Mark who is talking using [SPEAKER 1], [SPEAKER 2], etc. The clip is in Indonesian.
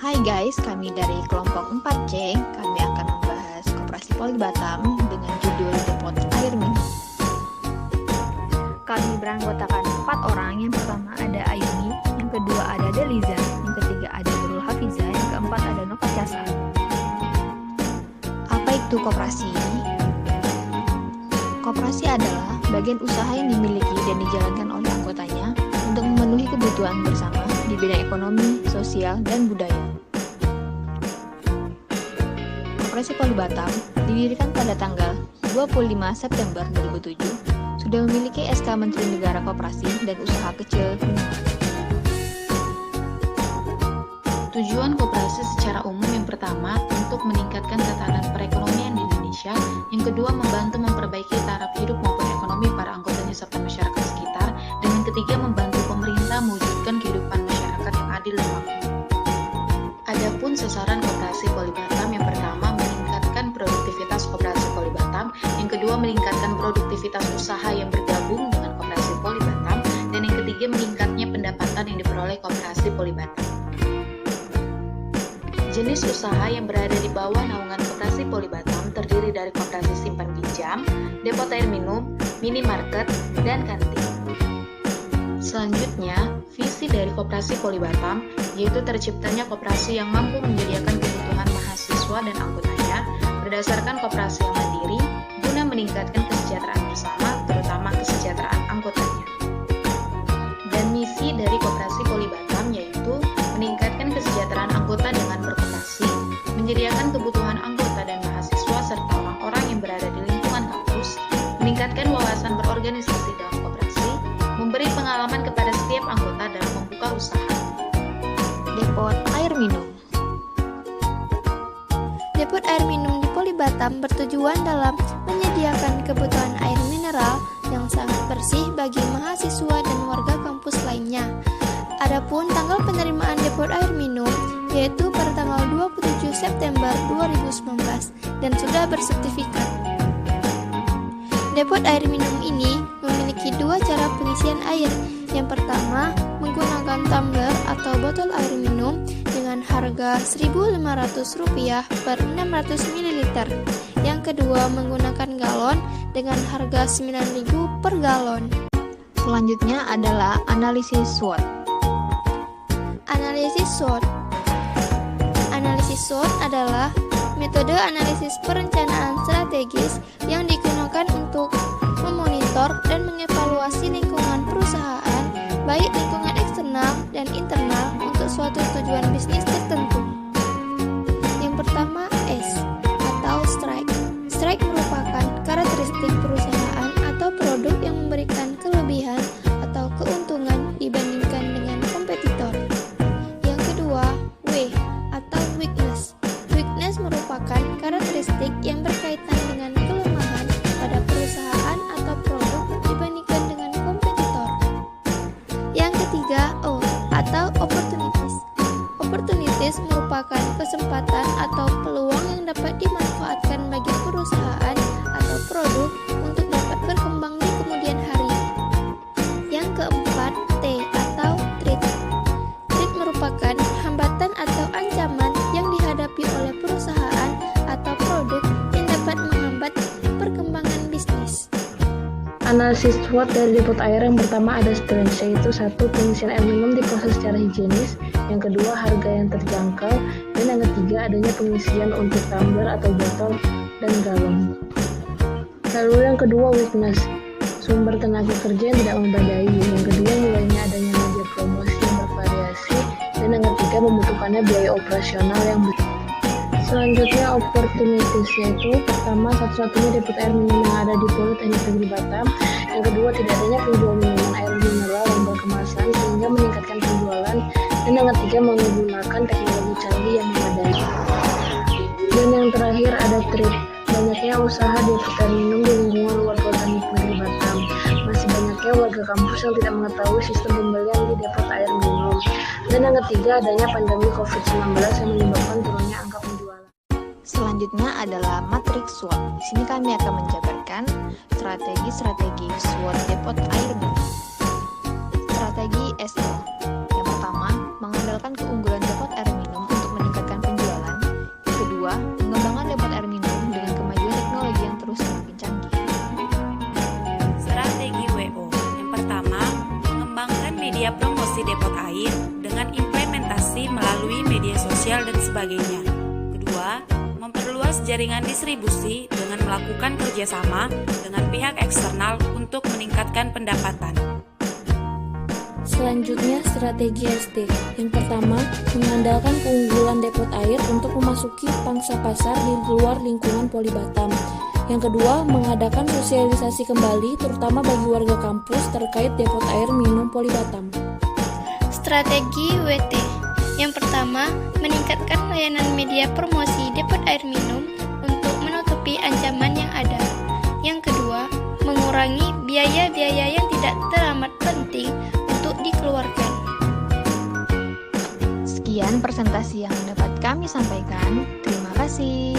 [SPEAKER 1] Hai guys, kami dari kelompok 4C. Kami akan membahas Koperasi Poli Batam dengan judul Depot Air Minum. Kami beranggotakan 4 orang. Yang pertama ada Ayumi, yang kedua ada Deliza, yang ketiga ada Nurul Hafiza, yang keempat ada Nova Casa. Apa itu koperasi? Koperasi adalah bagian usaha yang dimiliki dan dijalankan oleh anggotanya untuk memenuhi kebutuhan bersama di bidang ekonomi, sosial, dan budaya. Koperasi Poli Batam didirikan pada tanggal 25 September 2007, sudah memiliki SK Menteri Negara Koperasi dan Usaha Kecil Menengah.
[SPEAKER 2] Tujuan koperasi secara umum yang pertama untuk meningkatkan tatanan perekonomian di Indonesia, yang kedua membantu memperbaiki taraf hidup maupun ekonomi para anggotanya serta masyarakat sekitar, dan yang ketiga membantu pemerintah mewujudkan kehidupan masyarakat yang adil dan makmur. Adapun sasaran Koperasi Poli Batam yang pertama meningkatkan produktivitas Koperasi Poli Batam, yang kedua meningkatkan produktivitas usaha yang bergabung dengan Koperasi Poli Batam, dan yang ketiga meningkatnya pendapatan yang diperoleh Koperasi Poli Batam. Jenis usaha yang berada di bawah naungan Koperasi Poli Batam terdiri dari koperasi simpan pinjam, depot air minum, minimarket, dan kantin. Selanjutnya, visi dari Koperasi Poli Batam yaitu terciptanya koperasi yang mampu menyediakan kebutuhan mahasiswa dan anggotanya berdasarkan koperasi yang mandiri guna meningkatkan kesejahteraan bersama, terutama kesejahteraan anggotanya. Dan misi dari Koperasi Poli Batam yaitu meningkatkan kesejahteraan anggota dengan berkoperasi, menyediakan kebutuhan anggota dan mahasiswa serta orang-orang yang berada di lingkungan kampus, meningkatkan wawasan berorganisasi dalam koperasi, memberi pengalaman kepada setiap anggota dalam membuka usaha.
[SPEAKER 1] Depot air minum.
[SPEAKER 3] Depot air minum di Poli Batam bertujuan dalam menyediakan kebutuhan air mineral yang sangat bersih bagi mahasiswa dan warga kampus lainnya. Adapun tanggal penerimaan depot air minum yaitu pada tanggal 27 September 2019 dan sudah bersertifikat. Depot air minum ini memiliki dua cara pengisian air. Yang pertama, menggunakan tumbler atau botol air minum dengan harga Rp1.500 per 600 ml. Yang kedua, menggunakan galon dengan harga Rp9.000 per galon.
[SPEAKER 1] Selanjutnya adalah analisis SWOT.
[SPEAKER 3] Analisis SWOT. Analisis SWOT adalah metode analisis perencanaan strategis yang digunakan untuk memonitor dan mengevaluasi lingkungan perusahaan, baik lingkungan eksternal dan internal untuk suatu tujuan bisnis tertentu. Yang pertama, S atau strike. Strike merupakan karakteristik perusahaan atau produk yang memberikan kelebihan atau keuntungan dibandingkan dengan kompetitor. Yang kedua, W atau weakness. Weakness merupakan karakteristik yang berkaitan dengan kelemahan pada perusahaan atau produk dibandingkan dengan kompetitor. Yang ketiga, O atau opportunities. Opportunities merupakan kesempatan atau peluang yang dapat dimanfaatkan bagi perusahaan atau produk untuk dapat berkembang di kemudian hari. Yang keempat, T atau threat. Threat merupakan hambatan atau ancaman yang dihadapi oleh perusahaan atau produk yang dapat menghambat perkembangan bisnis.
[SPEAKER 4] Analisis SWOT dari depot air yang pertama ada strength, yaitu satu, pengisian air minum diproses secara higienis, yang kedua harga yang terjangkau, dan yang ketiga adanya pengisian untuk tumbler atau botol dan galon. Lalu yang kedua weakness, sumber tenaga kerja yang tidak memadai, yang kedua mulainya adanya media promosi yang bervariasi, dan yang ketiga membutuhkannya biaya operasional yang besar. Selanjutnya opportunities, yaitu pertama satu-satunya depot air minum yang ada di Politeknik Negeri Batam, yang kedua tidak adanya penjual minuman air mineral yang berkemasan sehingga meningkatkan penjualan, dan yang ketiga menggunakan teknologi canggih yang memadai. Dan yang terakhir ada trade, banyaknya usaha depot air minum di lingkungan luar Politeknik Negeri Batam, masih banyaknya warga kampus yang tidak mengetahui sistem pembelian di depot air minum, dan yang ketiga adanya pandemi COVID-19 yang menyebabkan turunnya angka penjualan.
[SPEAKER 1] Selanjutnya adalah matriks SWOT. Di sini kami akan menjabarkan strategi SWOT depot air minum. Strategi SL. Yang pertama, mengandalkan keunggulan depot air minum untuk
[SPEAKER 5] sebagainya. Kedua, memperluas jaringan distribusi dengan melakukan kerjasama dengan pihak eksternal untuk meningkatkan pendapatan.
[SPEAKER 4] Selanjutnya, strategi SD. Yang pertama, mengandalkan keunggulan depot air untuk memasuki pangsa pasar di luar lingkungan Poli Batam. Yang kedua, mengadakan sosialisasi kembali terutama bagi warga kampus terkait depot air minum Poli Batam.
[SPEAKER 3] Strategi WT. Yang pertama, meningkatkan layanan media promosi depot air minum untuk menutupi ancaman yang ada. Yang kedua, mengurangi biaya-biaya yang tidak teramat penting untuk dikeluarkan.
[SPEAKER 1] Sekian presentasi yang dapat kami sampaikan. Terima kasih.